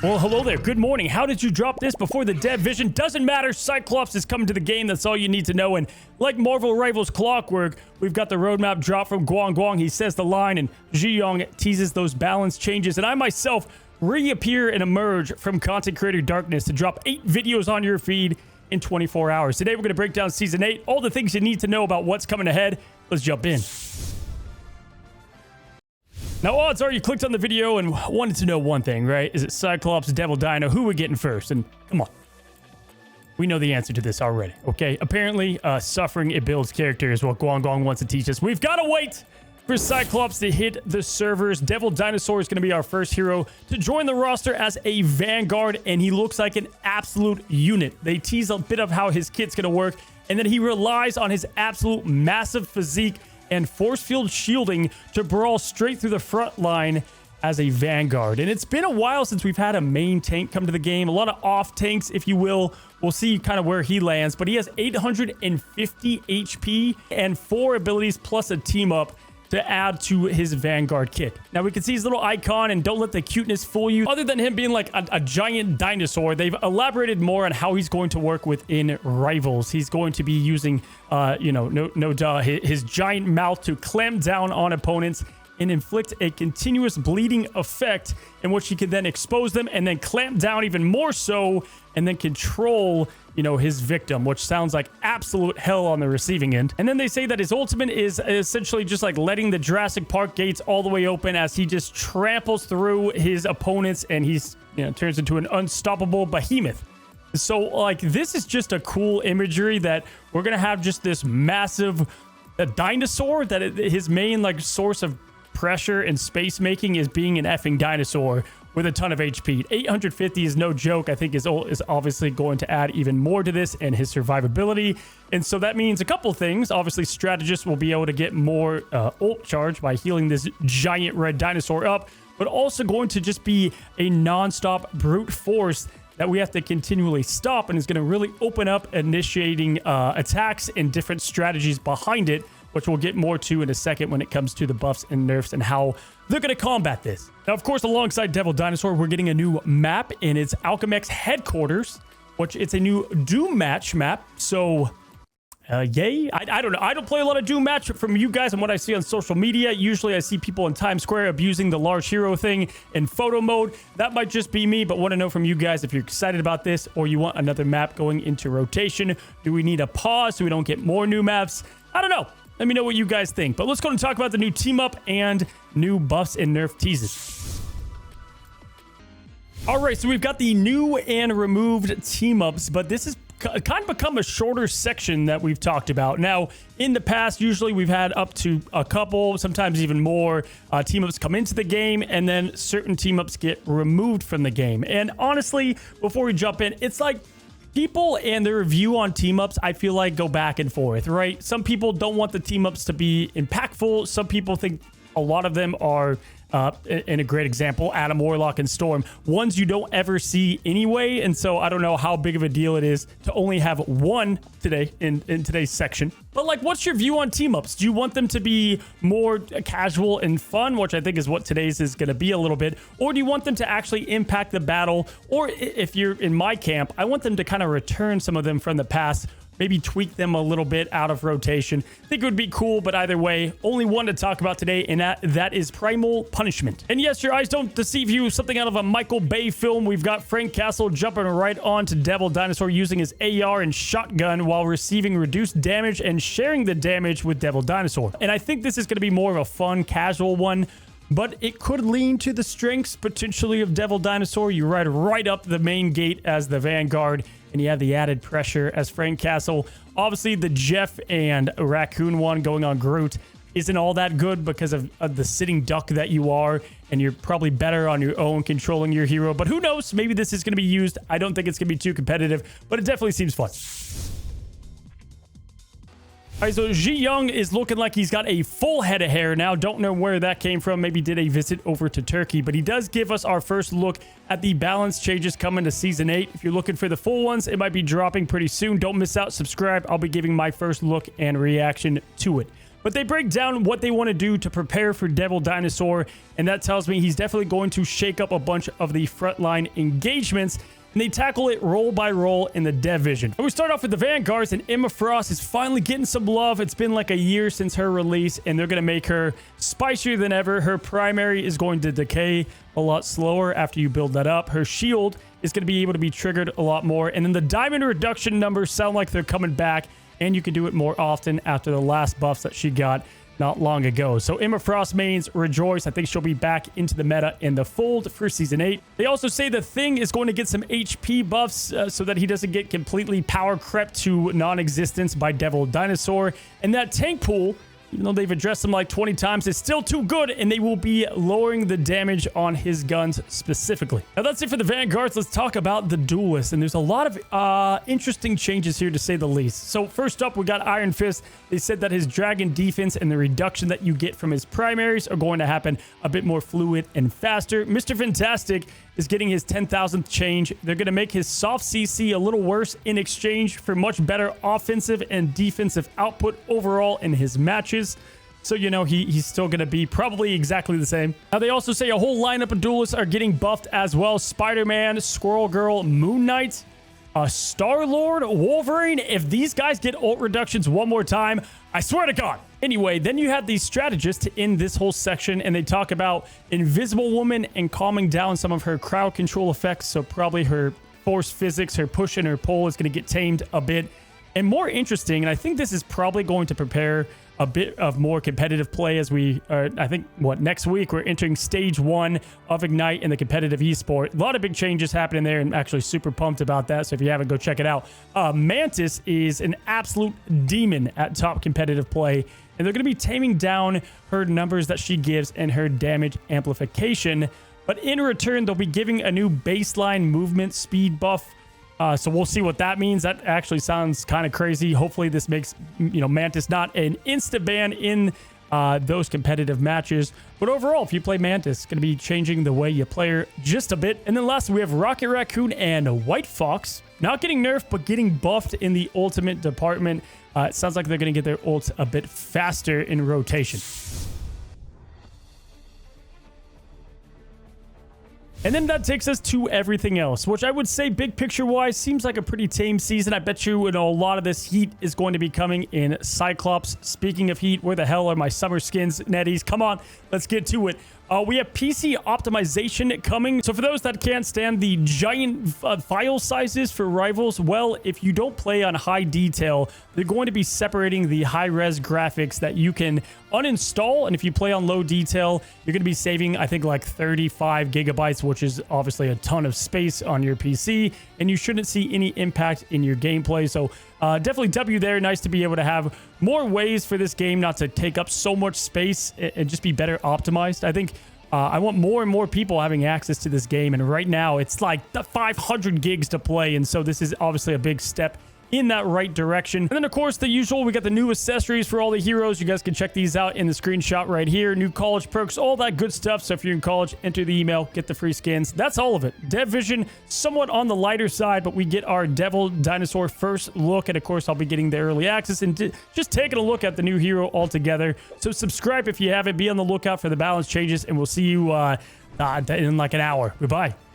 Well, hello there. Good morning. How did you drop this before the dev vision? Doesn't matter. Cyclops is coming to the game. That's all you need to know. And like Marvel Rivals clockwork, we've got the roadmap drop from Guang. He says the line, and Ji teases those balance changes. And I myself reappear and emerge from content creator darkness to drop 8 videos on your feed in 24 hours. Today, we're going to break down Season 8, all the things you need to know about what's coming ahead. Let's jump in. Now, odds are you clicked on the video and wanted to know one thing, right? Is it Cyclops Devil Dino? Who we getting first? And come on. We know the answer to this already, okay? Apparently, suffering it builds character is what Guang wants to teach us. We've got to wait for Cyclops to hit the servers. Devil Dinosaur is going to be our first hero to join the roster as a Vanguard, and he looks like an absolute unit. They tease a bit of how his kit's going to work, and then he relies on his absolute massive physique and force field shielding to brawl straight through the front line as a Vanguard. And it's been a while since we've had a main tank come to the game. A lot of off tanks, if you will. We'll see kind of where he lands, but he has 850 HP and 4 abilities plus a team up to add to his Vanguard kit. Now, we can see his little icon, and don't let the cuteness fool you. Other than him being like a giant dinosaur, they've elaborated more on how he's going to work within Rivals. He's going to be using, his giant mouth to clamp down on opponents and inflict a continuous bleeding effect in which he can then expose them and then clamp down even more so and then control, his victim, which sounds like absolute hell on the receiving end. And then they say that his ultimate is essentially just like letting the Jurassic Park gates all the way open as he just tramples through his opponents and he's, turns into an unstoppable behemoth. So, like, this is just a cool imagery that we're going to have just this massive dinosaur that his main, source of pressure and space making is being an effing dinosaur with a ton of HP. 850 is no joke. I think is obviously going to add even more to this and his survivability. And so that means a couple things. Obviously, strategists will be able to get more ult charge by healing this giant red dinosaur up, but also going to just be a non-stop brute force that we have to continually stop, and is going to really open up initiating attacks and different strategies behind it, which we'll get more to in a second when it comes to the buffs and nerfs and how they're going to combat this. Now, of course, alongside Devil Dinosaur, we're getting a new map, and it's Alchemax headquarters, which it's a new Doom match map. So, yay. I don't know. I don't play a lot of Doom match from you guys and what I see on social media. Usually I see people in Times Square abusing the large hero thing in photo mode. That might just be me, but want to know from you guys if you're excited about this or you want another map going into rotation. Do we need a pause so we don't get more new maps? I don't know. Let me know what you guys think. But let's go and talk about the new team up and new buffs and nerf teases. All right, so we've got the new and removed team ups, but this has kind of become a shorter section that we've talked about. Now, in the past, usually we've had up to a couple, sometimes even more team ups come into the game, and then certain team ups get removed from the game. And honestly, before we jump in, it's like people and their review on team-ups, I feel like, go back and forth, right? Some people don't want the team-ups to be impactful. Some people think a lot of them are, in a great example, Adam Warlock and Storm, ones you don't ever see anyway. And so I don't know how big of a deal it is to only have one today in today's section. But what's your view on team-ups? Do you want them to be more casual and fun, which I think is what today's is going to be a little bit? Or do you want them to actually impact the battle? Or if you're in my camp, I want them to kind of return some of them from the past, maybe tweak them a little bit out of rotation. I think it would be cool, but either way, only one to talk about today, and that is Primal Punishment. And yes, your eyes don't deceive you. Something out of a Michael Bay film. We've got Frank Castle jumping right on to Devil Dinosaur using his AR and shotgun while receiving reduced damage and sharing the damage with Devil Dinosaur. And I think this is going to be more of a fun, casual one, but it could lean to the strengths potentially of Devil Dinosaur. You ride right up the main gate as the Vanguard, and you have the added pressure as Frank Castle. Obviously, the Jeff and Raccoon one going on Groot isn't all that good because of the sitting duck that you are, and you're probably better on your own controlling your hero. But who knows? Maybe this is going to be used. I don't think it's going to be too competitive, but it definitely seems fun. All right, so Ji is looking like he's got a full head of hair now. Don't know where that came from. Maybe did a visit over to Turkey, but he does give us our first look at the balance changes coming to Season 8. If you're looking for the full ones, it might be dropping pretty soon. Don't miss out. Subscribe. I'll be giving my first look and reaction to it. But they break down what they want to do to prepare for Devil Dinosaur, and that tells me he's definitely going to shake up a bunch of the frontline engagements, and they tackle it role by role in the dev vision. And we start off with the Vanguards, and Emma Frost is finally getting some love. It's been like a year since her release, and they're going to make her spicier than ever. Her primary is going to decay a lot slower after you build that up. Her shield is going to be able to be triggered a lot more, and then the diamond reduction numbers sound like they're coming back, and you can do it more often after the last buffs that she got not long ago. So Emma Frost mains rejoice. I think she'll be back into the meta in the fold for Season 8. They also say the Thing is going to get some HP buffs so that he doesn't get completely power crept to non-existence by Devil Dinosaur. And that tank pool, even though they've addressed him like 20 times, it's still too good, and they will be lowering the damage on his guns specifically. Now, that's it for the Vanguards. Let's talk about the Duelists, and there's a lot of interesting changes here, to say the least. So first up, we got Iron Fist. They said that his Dragon defense and the reduction that you get from his primaries are going to happen a bit more fluid and faster. Mr. Fantastic is getting his 10,000th change. They're going to make his soft CC a little worse in exchange for much better offensive and defensive output overall in his matches. So, you know, he's still going to be probably exactly the same. Now, they also say a whole lineup of duelists are getting buffed as well. Spider-Man, Squirrel Girl, Moon Knight, Star-Lord, Wolverine. If these guys get ult reductions one more time, I swear to God. Anyway, then you have these strategists to end this whole section, and they talk about Invisible Woman and calming down some of her crowd control effects. So probably her force physics, her push and her pull is going to get tamed a bit. And more interesting, and I think this is probably going to prepare a bit of more competitive play as we I think next week we're entering stage 1 of Ignite in the competitive esport. A lot of big changes happening there, and I'm actually super pumped about that. So if you haven't, go check it out. Mantis is an absolute demon at top competitive play, and they're going to be taming down her numbers that she gives and her damage amplification. But in return, they'll be giving a new baseline movement speed buff. So we'll see what that means. That actually sounds kind of crazy. Hopefully this makes, Mantis not an insta ban in those competitive matches. But overall, if you play Mantis, it's going to be changing the way you play her just a bit. And then lastly, we have Rocket Raccoon and White Fox. Not getting nerfed, but getting buffed in the ultimate department. It sounds like they're going to get their ults a bit faster in rotation. And then that takes us to everything else, which I would say big picture wise seems like a pretty tame season. I bet you know a lot of this heat is going to be coming in Cyclops. Speaking of heat, where the hell are my summer skins, Netties? Come on, let's get to it. We have PC optimization coming. So for those that can't stand the giant file sizes for rivals, well, if you don't play on high detail, they're going to be separating the high-res graphics that you can uninstall. And if you play on low detail, you're going to be saving, I think, like 35 gigabytes, which is obviously a ton of space on your PC. And you shouldn't see any impact in your gameplay. So definitely W there. Nice to be able to have more ways for this game not to take up so much space and just be better optimized. I think I want more and more people having access to this game, and right now it's like the 500 gigs to play, and so this is obviously a big step in that right direction. And then, of course, the usual, we got the new accessories for all the heroes. You guys can check these out in the screenshot right here. New college perks, all that good stuff. So if you're in college, enter the email, get the free skins. That's all of it. Dev Vision, somewhat on the lighter side, but we get our Devil Dinosaur first look. And, of course, I'll be getting the early access and just taking a look at the new hero altogether. So subscribe if you haven't. Be on the lookout for the balance changes, and we'll see you in like an hour. Goodbye.